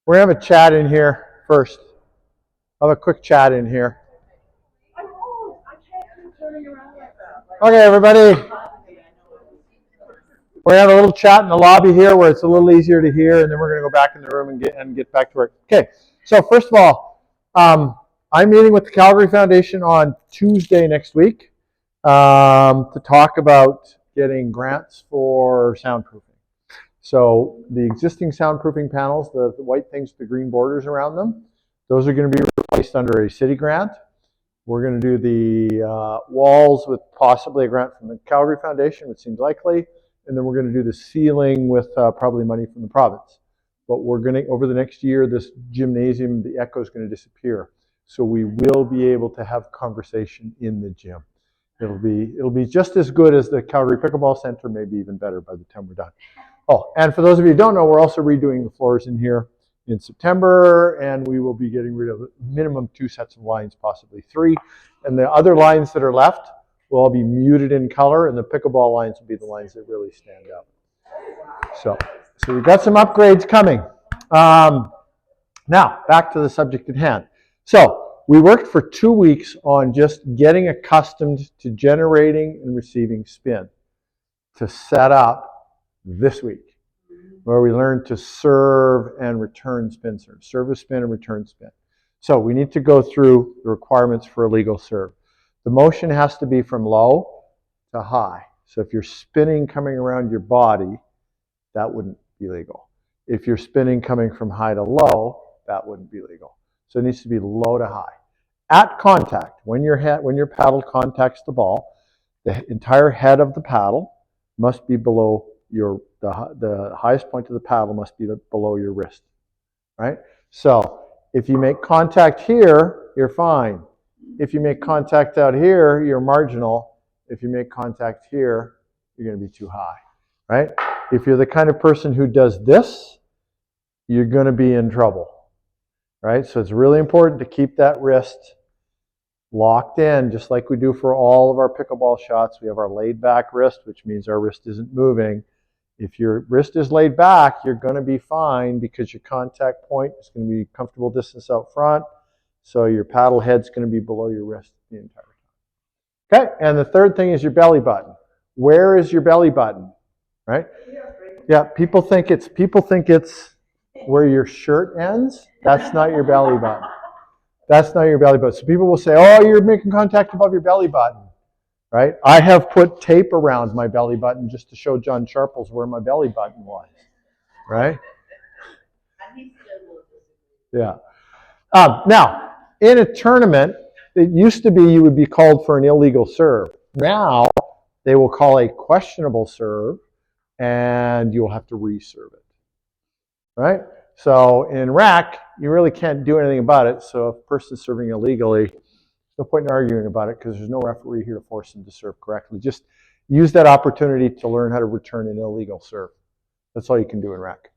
We're going to have a chat in here first. I'll have a quick chat in here. Okay, everybody. We're going to have a little chat in the lobby here where it's a little easier to hear, and then we're going to go back in the room and get back to work. Okay, so first of all, I'm meeting with the Calgary Foundation on Tuesday next week to talk about getting grants for soundproofing. So the existing soundproofing panels, the white things with the green borders around them, those are going to be replaced under a city grant. We're going to do the walls with possibly a grant from the Calgary Foundation, which seems likely, and then we're going to do the ceiling with probably money from the province. But we're going to, over the next year, this gymnasium, the echo is going to disappear. So we will be able to have conversation in the gym. It'll be just as good as the Calgary Pickleball Center, maybe even better by the time we're done. Oh, and for those of you who don't know, we're also redoing the floors in here in September, and we will be getting rid of minimum 2 sets of lines, possibly 3. And the other lines that are left will all be muted in color, and the pickleball lines will be the lines that really stand out. So we've got some upgrades coming. Now, back to the subject at hand. So we worked for 2 weeks on just getting accustomed to generating and receiving spin to set up this week, where we learned to serve and return spin serve. Serve a spin and return spin. So we need to go through the requirements for a legal serve. The motion has to be from low to high. So if you're spinning coming around your body, that wouldn't be legal. If you're spinning coming from high to low, that wouldn't be legal. So it needs to be low to high. At contact, when your paddle contacts the ball, the entire head of the paddle must be below the highest point of the paddle must be below your wrist, right? So if you make contact here, you're fine. If you make contact out here, you're marginal. If you make contact here, you're going to be too high, right? If you're the kind of person who does this, you're going to be in trouble, right? So it's really important to keep that wrist locked in, just like we do for all of our pickleball shots. We have our laid back wrist, which means our wrist isn't moving. If your wrist is laid back, you're going to be fine because your contact point is going to be comfortable distance out front. So your paddle head's going to be below your wrist the entire time. Okay, and the third thing is your belly button. Where is your belly button? Right? Yeah, people think it's where your shirt ends. That's not your belly button. That's not your belly button. So people will say, oh, you're making contact above your belly button. Right? I have put tape around my belly button just to show John Sharples where my belly button was. Right? Yeah. Now, in a tournament, it used to be you would be called for an illegal serve. Now, they will call a questionable serve, and you'll have to reserve it. Right? So in RAC, you really can't do anything about it. So if a person's serving illegally, no point in arguing about it because there's no referee here to force them to serve correctly. Just use that opportunity to learn how to return an illegal serve. That's all you can do in RAC.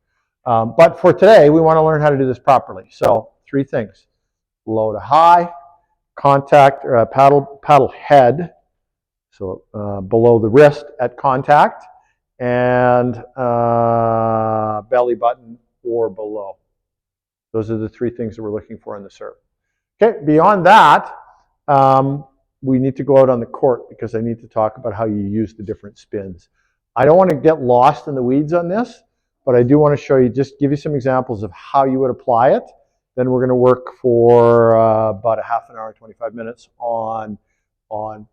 But for today, we want to learn how to do this properly. So 3 things: low to high, contact, or paddle head, so below the wrist at contact, and belly button or below. Those are the 3 things that we're looking for in the serve. Okay, beyond that, we need to go out on the court because I need to talk about how you use the different spins. I don't want to get lost in the weeds on this, but I do want to show you, just give you some examples of how you would apply it. Then we're going to work for about a half an hour, 25 minutes on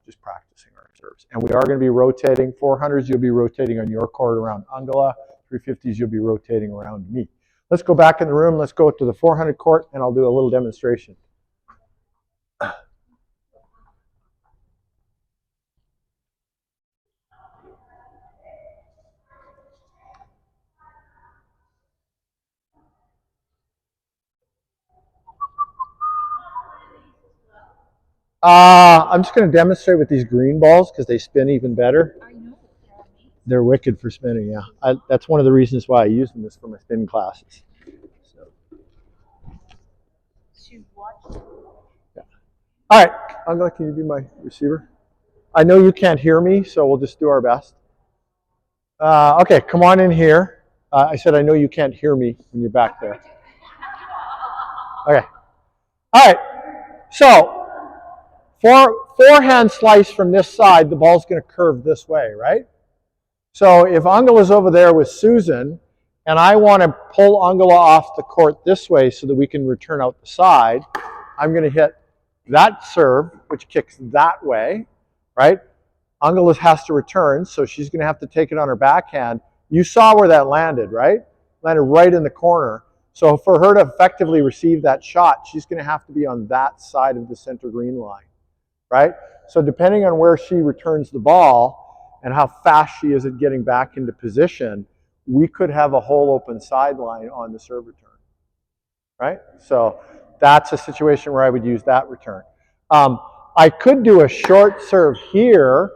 just practicing our serves. And we are going to be rotating 400s. You'll be rotating on your court around Angela. 350s, you'll be rotating around me. Let's go back in the room. Let's go to the 400 court, and I'll do a little demonstration. I'm just going to demonstrate with these green balls because they spin even better. I know. They're wicked for spinning, yeah. That's one of the reasons why I use them is for my spin classes. So. Yeah. All right, Angela, can you be my receiver? I know you can't hear me, so we'll just do our best. Okay, come on in here. I said I know you can't hear me when you're back there. Okay. All right. So forehand slice from this side, the ball's going to curve this way, right? So if Angela's over there with Susan, and I want to pull Angela off the court this way so that we can return out the side, I'm going to hit that serve, which kicks that way, right? Angela has to return, so she's going to have to take it on her backhand. You saw where that landed, right? Landed right in the corner. So for her to effectively receive that shot, she's going to have to be on that side of the center green line, right? So depending on where she returns the ball and how fast she is at getting back into position, we could have a whole open sideline on the serve return, right? So that's a situation where I would use that return. I could do a short serve here.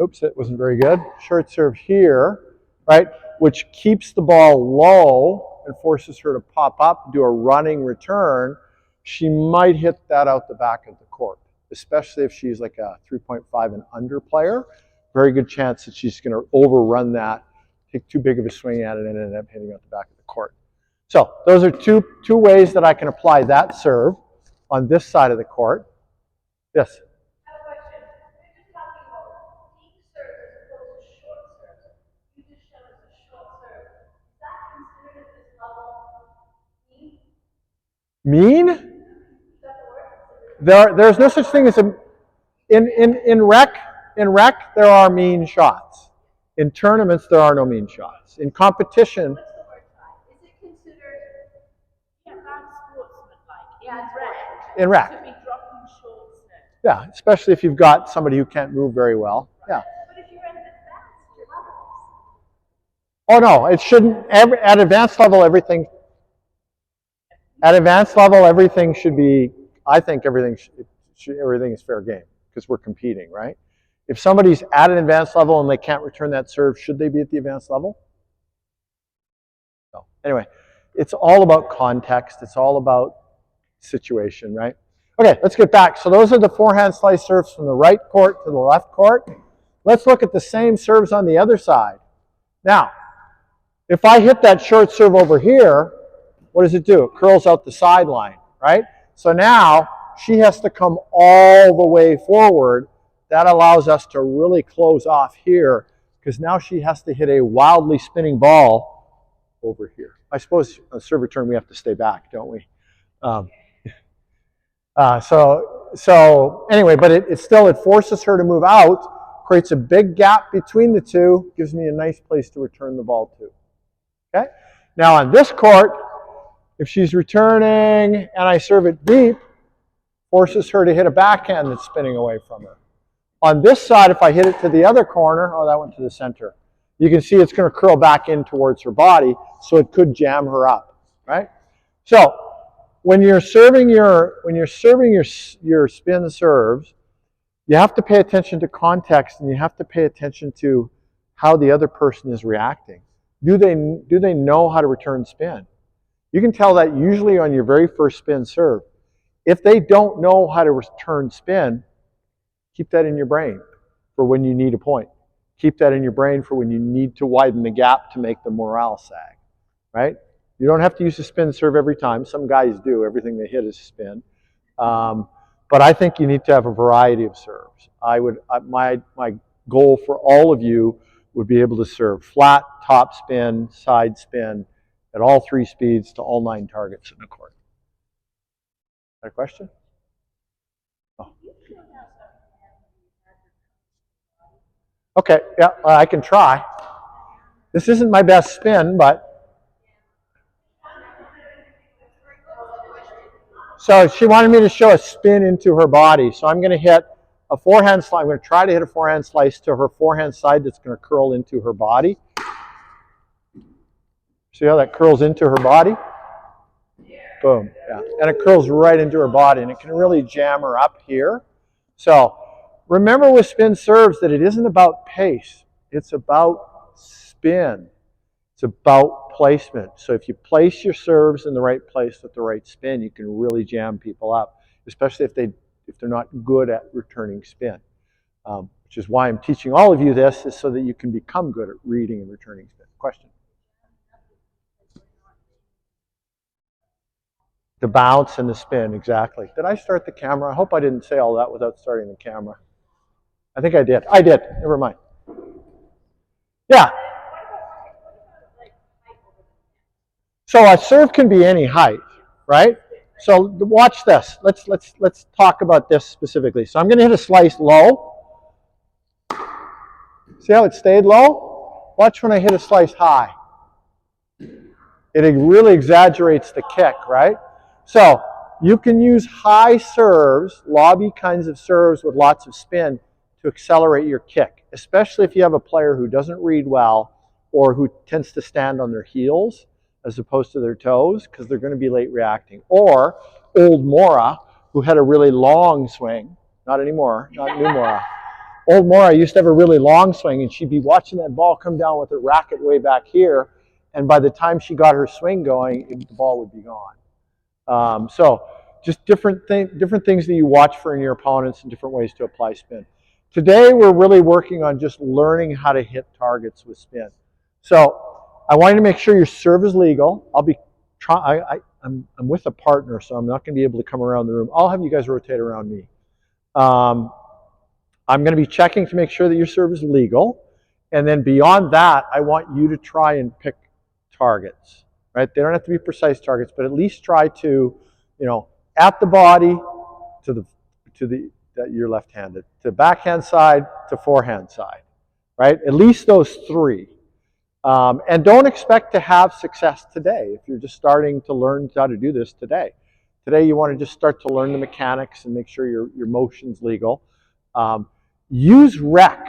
Oops, it wasn't very good. Short serve here, right? Which keeps the ball low and forces her to pop up, do a running return. She might hit that out the back of the court, especially if she's like a 3.5 and under player. Very good chance that she's going to overrun that, take too big of a swing at it, and end up hitting out the back of the court. So those are two ways that I can apply that serve on this side of the court. Yes? I have a question. You're just talking about deep serves as opposed to short serves. You just showed us a short serve. Is that considered at this level mean? Mean? Is that the word? There's no such thing as a in rec there are mean shots. In tournaments there are no mean shots. In competition. What's the word side? Is it considered not sportsmanlike? In rec. To be dropping short serves. Yeah, especially if you've got somebody who can't move very well. Yeah. But if you're at advanced levels. Oh no, it shouldn't. At advanced level, everything should be. I think everything is fair game because we're competing, right? If somebody's at an advanced level and they can't return that serve, should they be at the advanced level? No. Anyway, it's all about context. It's all about situation, right? Okay, let's get back. So those are the forehand slice serves from the right court to the left court. Let's look at the same serves on the other side. Now, if I hit that short serve over here, what does it do? It curls out the sideline, right? So now she has to come all the way forward. That allows us to really close off here because now she has to hit a wildly spinning ball over here. I suppose on serve return we have to stay back, don't we? So anyway, but it forces her to move out, creates a big gap between the two, gives me a nice place to return the ball to. Okay? Now on this court, if she's returning and I serve it deep, forces her to hit a backhand that's spinning away from her. On this side, if I hit it to the other corner, oh, that went to the center. You can see it's going to curl back in towards her body, so it could jam her up, right? So when you're serving your spin serves, you have to pay attention to context and you have to pay attention to how the other person is reacting. Do they know how to return spin? You can tell that usually on your very first spin serve. If they don't know how to return spin, keep that in your brain for when you need a point. Keep that in your brain for when you need to widen the gap to make the morale sag, right? You don't have to use a spin serve every time. Some guys do. Everything they hit is spin. But I think you need to have a variety of serves. My goal for all of you would be able to serve flat, top spin, side spin at all three speeds to all 9 targets in the court. Got a question? Oh. Okay, yeah, I can try. This isn't my best spin, but. So she wanted me to show a spin into her body. So I'm going to hit a forehand slice. I'm going to try to hit a forehand slice to her forehand side that's going to curl into her body. See how that curls into her body? Boom, yeah. And it curls right into her body, and it can really jam her up here. So remember with spin serves that it isn't about pace. It's about spin. It's about placement. So if you place your serves in the right place with the right spin, you can really jam people up, especially if they're not good at returning spin. Which is why I'm teaching all of you this, is so that you can become good at reading and returning spin. Question? The bounce and the spin, exactly. Did I start the camera? I hope I didn't say all that without starting the camera. I think I did. I did. Never mind. Yeah. So a serve can be any height, right? So watch this. Let's talk about this specifically. So I'm going to hit a slice low. See how it stayed low? Watch when I hit a slice high. It really exaggerates the kick, right? So you can use high serves, lobby kinds of serves with lots of spin to accelerate your kick, especially if you have a player who doesn't read well or who tends to stand on their heels as opposed to their toes because they're going to be late reacting. Or old Mora, who had a really long swing. Not anymore, not new Mora. Old Mora used to have a really long swing, and she'd be watching that ball come down with her racket way back here, and by the time she got her swing going, the ball would be gone. So just different things that you watch for in your opponents and different ways to apply spin. Today, we're really working on just learning how to hit targets with spin. So I want you to make sure your serve is legal. I'm with a partner, so I'm not going to be able to come around the room. I'll have you guys rotate around me. I'm going to be checking to make sure that your serve is legal. And then beyond that, I want you to try and pick targets, right? They don't have to be precise targets, but at least try to, at the body that you're left-handed, to backhand side, to forehand side, right? At least those three. And don't expect to have success today if you're just starting to learn how to do this today. Today you want to just start to learn the mechanics and make sure your motion's legal. Use rec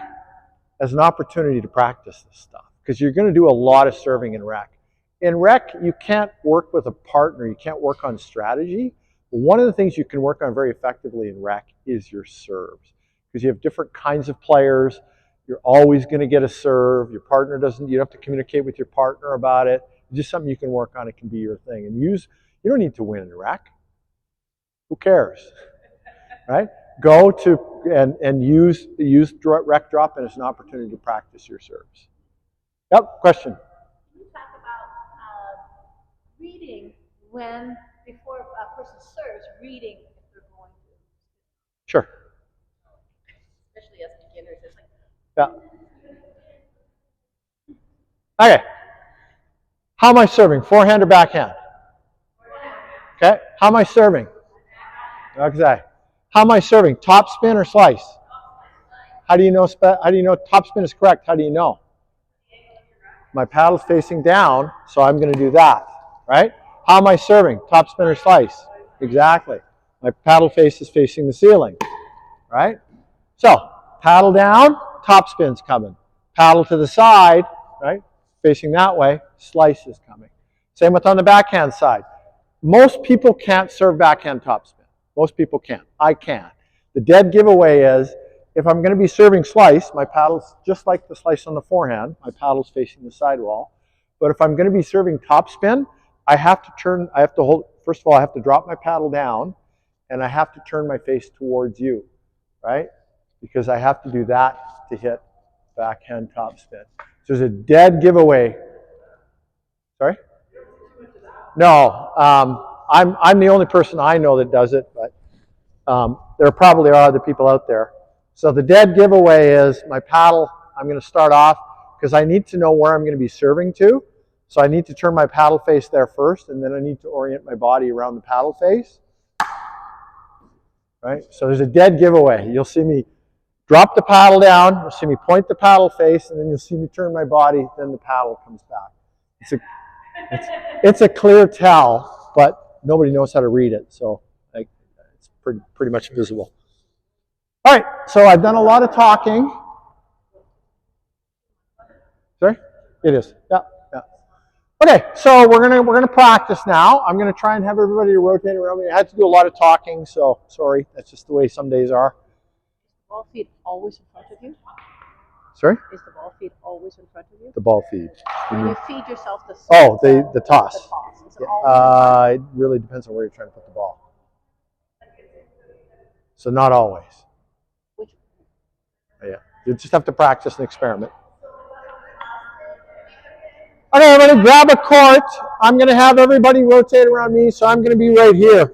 as an opportunity to practice this stuff because you're going to do a lot of serving in rec. In rec, you can't work with a partner. You can't work on strategy. But one of the things you can work on very effectively in rec is your serves because you have different kinds of players. You're always going to get a serve. Your partner doesn't. You have to communicate with your partner about it. It's just something you can work on. It can be your thing. And you don't need to win in rec. Who cares, right? Go to and use rec drop as an opportunity to practice your serves. Yep, question. Can you talk about reading before a person serves, reading if they're going to? Sure. Especially as beginners, it's like. Yeah. Okay. How am I serving? Forehand or backhand? Okay. How am I serving? Okay. How am I serving? Top spin or slice? How do you know top spin is correct? How do you know? My paddle's facing down, so I'm going to do that, right? How am I serving? Top spin or slice? Exactly. My paddle face is facing the ceiling, right? So, paddle down, top spin's coming. Paddle to the side, right? Facing that way, slice is coming. Same with on the backhand side. Most people can't serve backhand topspin. Most people can't. I can. The dead giveaway is if I'm going to be serving slice, my paddle's just like the slice on the forehand. My paddle's facing the sidewall. But if I'm going to be serving topspin, I have to hold, first of all, I have to drop my paddle down and I have to turn my face towards you, right? Because I have to do that to hit backhand topspin. So there's a dead giveaway. Sorry? No, I'm the only person I know that does it, but there probably are other people out there. So the dead giveaway is my paddle. I'm going to start off because I need to know where I'm going to be serving to. So I need to turn my paddle face there first, and then I need to orient my body around the paddle face. Right? So there's a dead giveaway. You'll see me drop the paddle down. You'll see me point the paddle face, and then you'll see me turn my body. Then the paddle comes back. It's a clear tell, but nobody knows how to read it, so it's pretty much invisible. All right, so I've done a lot of talking. Sorry? It is. Yeah. Okay, so we're gonna practice now. I'm gonna try and have everybody rotate around me. I had to do a lot of talking, so sorry. That's just the way some days are. Is the ball feed always in front of you? Sorry? Is the ball feed always in front of you? The ball feed. When you feed yourself the toss. The toss. Is it always it really depends on where you're trying to put the ball. So not always. Which? Yeah, you just have to practice and experiment. Okay, everybody, grab a court. I'm going to have everybody rotate around me, so I'm going to be right here.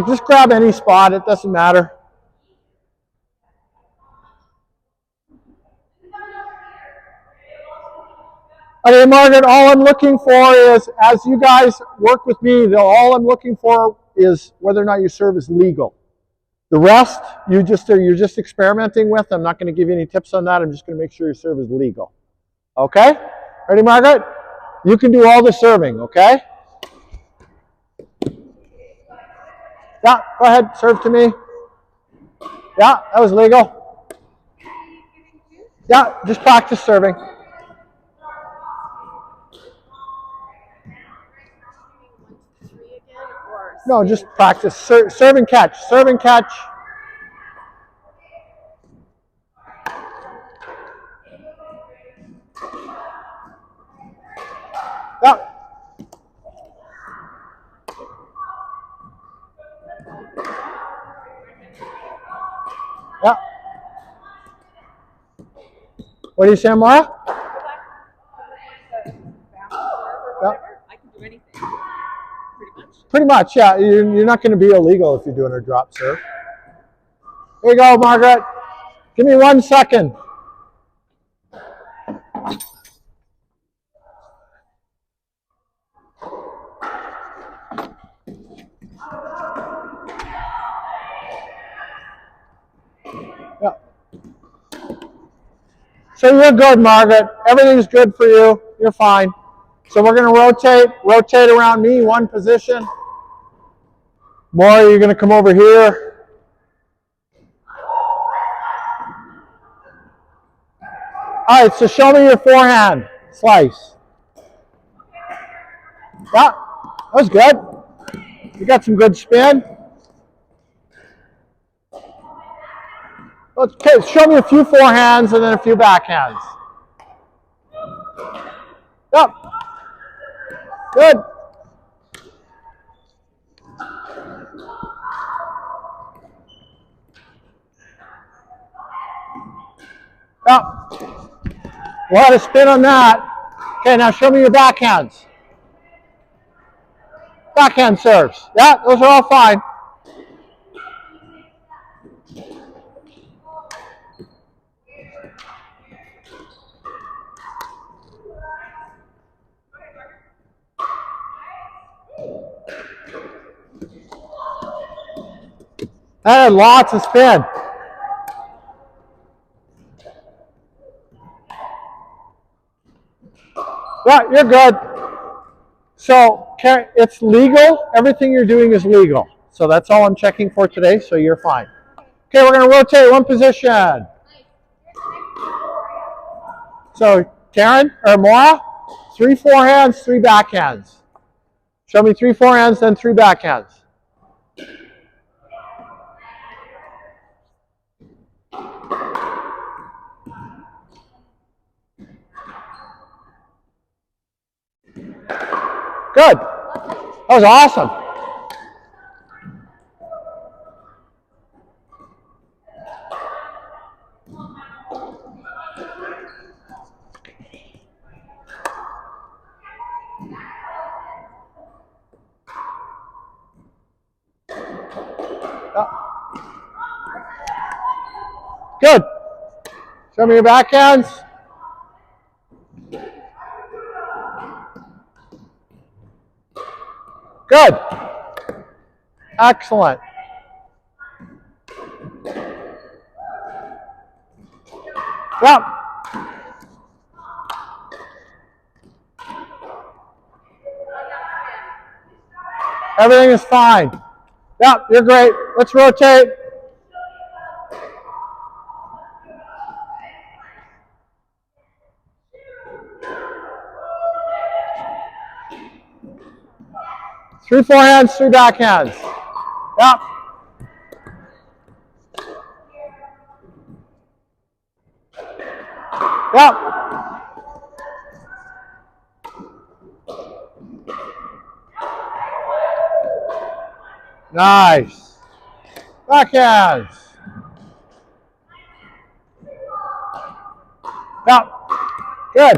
Just grab any spot. It doesn't matter. Okay, Margaret, all I'm looking for is, as you guys work with me, all I'm looking for is whether or not your serve is legal. The rest, you're just experimenting with. I'm not going to give you any tips on that. I'm just going to make sure your serve is legal. Okay? Ready, Margaret? You can do all the serving, okay? Yeah, go ahead, serve to me. Yeah, that was legal. Yeah, just practice serving. No, just practice. Serve and catch. Serve and catch. Yeah. Yeah. What do you say, Mara? Yeah. I can do anything, pretty much. Pretty much, yeah. You're not going to be illegal if you're doing a drop serve. Here you go, Margaret. Give me 1 second. Yeah. So you're good, Margaret. Everything's good for you. You're fine. So we're going to rotate around me, one position. Maura, you're going to come over here. All right, so show me your forehand slice. Yeah, that was good. You got some good spin. Okay, show me a few forehands and then a few backhands. Yep. Good. Yep. A lot of spin on that. Okay, now show me your backhands. Backhand serves. Yeah, those are all fine. That had lots of spin. Yeah, you're good. So it's legal. Everything you're doing is legal. So that's all I'm checking for today, so you're fine. Okay, we're going to rotate one position. So Karen, or Maura, 3 forehands, 3 backhands. Show me 3 forehands, then 3 backhands. Good. That was awesome. Good. Show me your backhands. Good. Excellent. Yep. Everything is fine. Yep, you're great. Let's rotate. Three forehands, 3 backhands. Yep. Yep. Nice. Backhands. Yep. Good.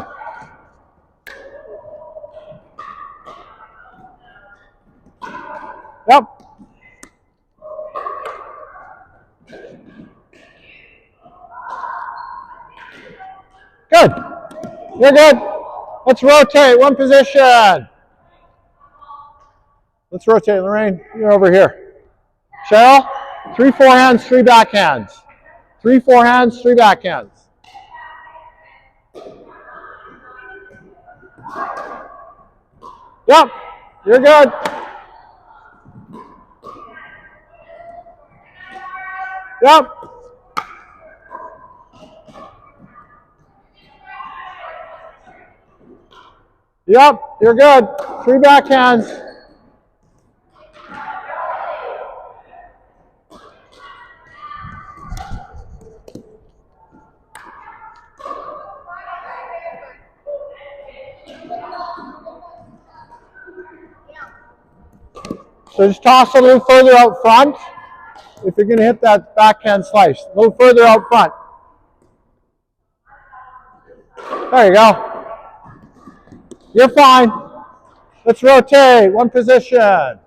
Yep. Good. You're good. Let's rotate one position. Let's rotate. Lorraine, you're over here. Cheryl, 3 forehands, 3 backhands. 3 forehands, 3 backhands. Yep. You're good. Yep. Yep. You're good. 3 backhands. So just toss it a little further out front if you're going to hit that backhand slice. A little further out front. There you go. You're fine. Let's rotate one position.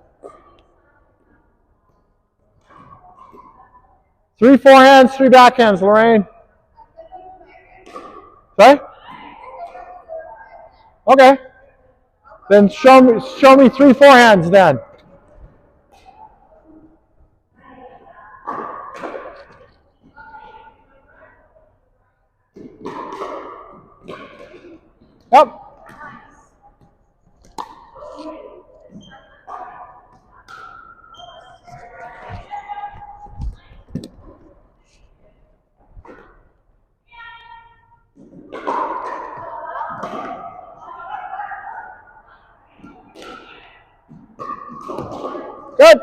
3 forehands, 3 backhands, Lorraine. Sorry? Okay. Then show me 3 forehands then. Yep. Good.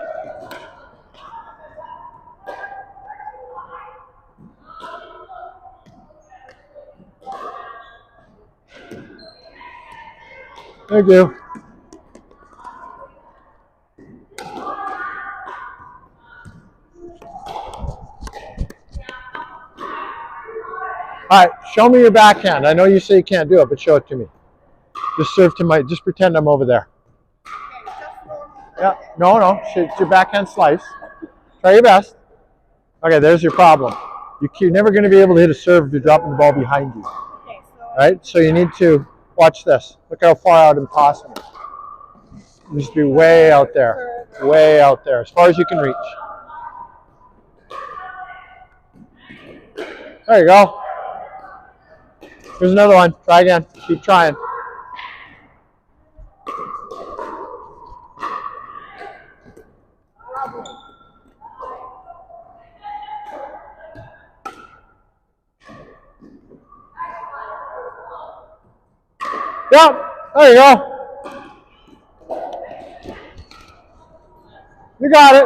Thank you. All right, show me your backhand. I know you say you can't do it, but show it to me. Just serve to my, just pretend I'm over there. Yeah, no, it's your backhand slice. Try your best. Okay, there's your problem. You're never going to be able to hit a serve if you're dropping the ball behind you. Okay, so Right? So you need to watch this. Look how far out I'm tossing it. You just be way out there. Way out there, as far as you can reach. There you go. Here's another one. Try again. Keep trying. Yep. There you go. You got it.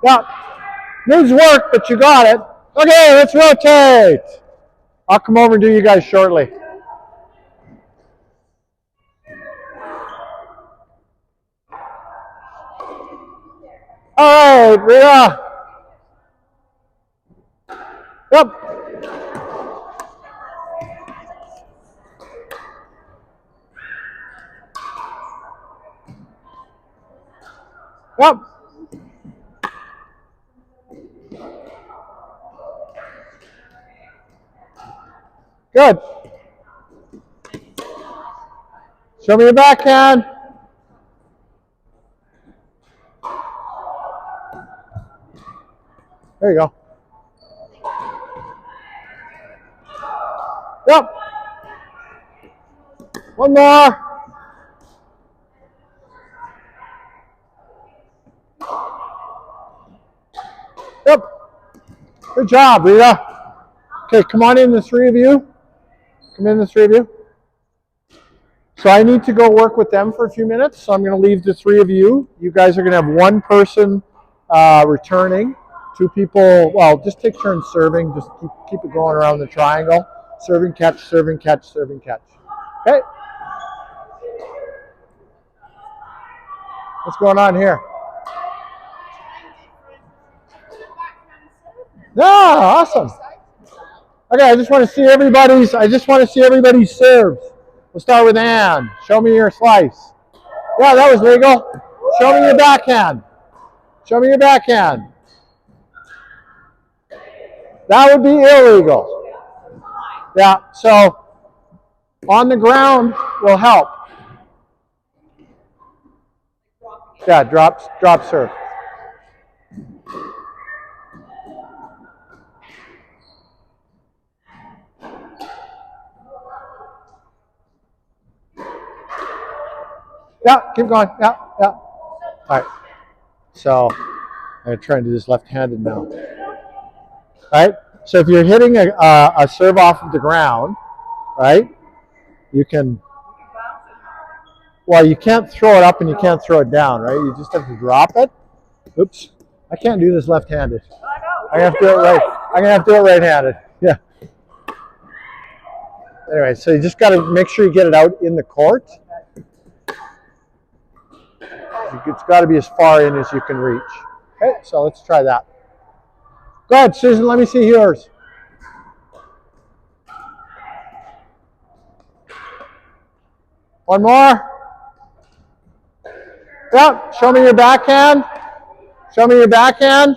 Yep. Needs work, but you got it. Okay, let's rotate. I'll come over and do you guys shortly. All right, Rhea. Yep. Yep. Good. Show me your backhand. There you go. Yep. One more. Yep. Good job, Rita. Okay, come on in, the 3 of you. Come in, the 3 of you. So I need to go work with them for a few minutes, so I'm going to leave the 3 of you. You guys are going to have 1 person returning, 2 people, well, just take turns serving. Just keep it going around the triangle. Serving, catch, serving, catch, serving, catch. Okay? What's going on here? Yeah, awesome. Okay, I just want to see everybody's serves. We'll start with Ann. Show me your slice. Yeah, that was legal. Show me your backhand. Show me your backhand. That would be illegal. Yeah, so on the ground will help. Yeah, drop serve. Yeah, keep going. Yeah, yeah. All right. So I'm trying to do this left-handed now. All right. So if you're hitting a serve off of the ground, right, you can. Well, you can't throw it up and you can't throw it down, right? You just have to drop it. Oops. I can't do this left-handed. I'm gonna have to do it right. I'm gonna have to do it right-handed. Yeah. Anyway, so you just got to make sure you get it out in the court. It's got to be as far in as you can reach. Okay, so let's try that. Go ahead, Susan. Let me see yours. One more. Yep. Show me your backhand. Show me your backhand.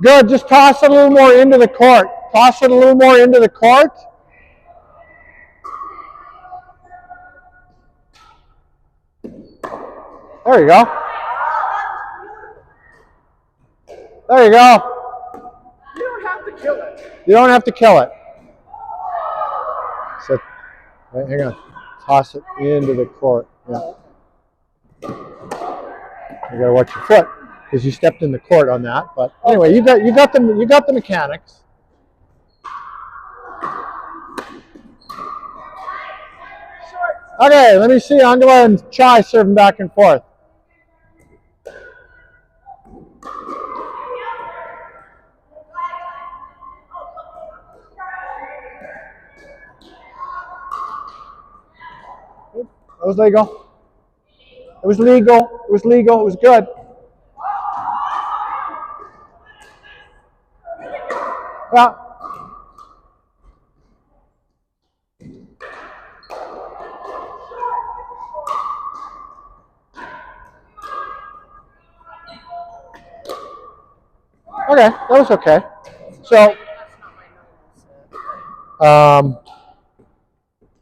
Good. Just toss it a little more into the court. Toss it a little more into the court. There you go. There you go. You don't have to kill it. You don't have to kill it. So, right, hang on. Toss it into the court. Yeah. You gotta watch your foot because you stepped in the court on that. But anyway, you got the mechanics. Okay, let me see Angela and Chai serving back and forth. That was legal. It was legal. It was legal. It was good. Yeah. Okay, that was okay. So,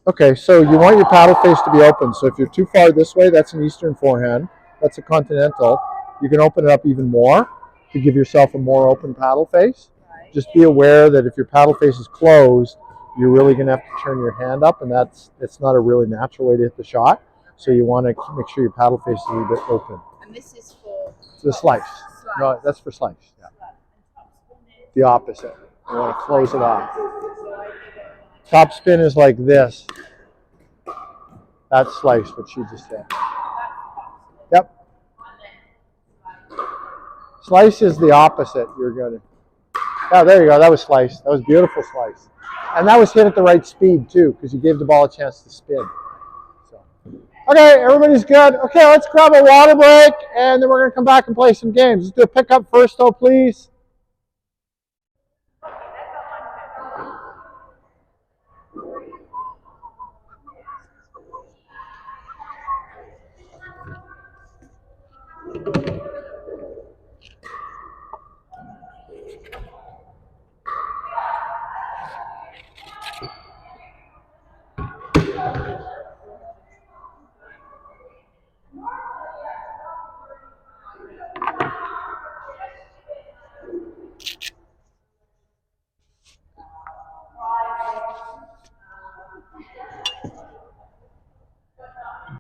okay, so you want your paddle face to be open. So if you're too far this way, that's an Eastern forehand. That's a continental. You can open it up even more to give yourself a more open paddle face. Just be aware that if your paddle face is closed, you're really going to have to turn your hand up, and it's not a really natural way to hit the shot. So you want to make sure your paddle face is a little bit open. And this is for the slice. No, that's for slice. Yeah. The opposite. You want to close it off. Top spin is like this. That's slice, what she just said. Yep. Slice is the opposite. You're going to. Oh, there you go. That was slice. That was beautiful slice. And that was hit at the right speed, too, because you gave the ball a chance to spin. So. Okay, everybody's good. Okay, let's grab a water break, and then we're going to come back and play some games. Let's do a pickup first, though, please.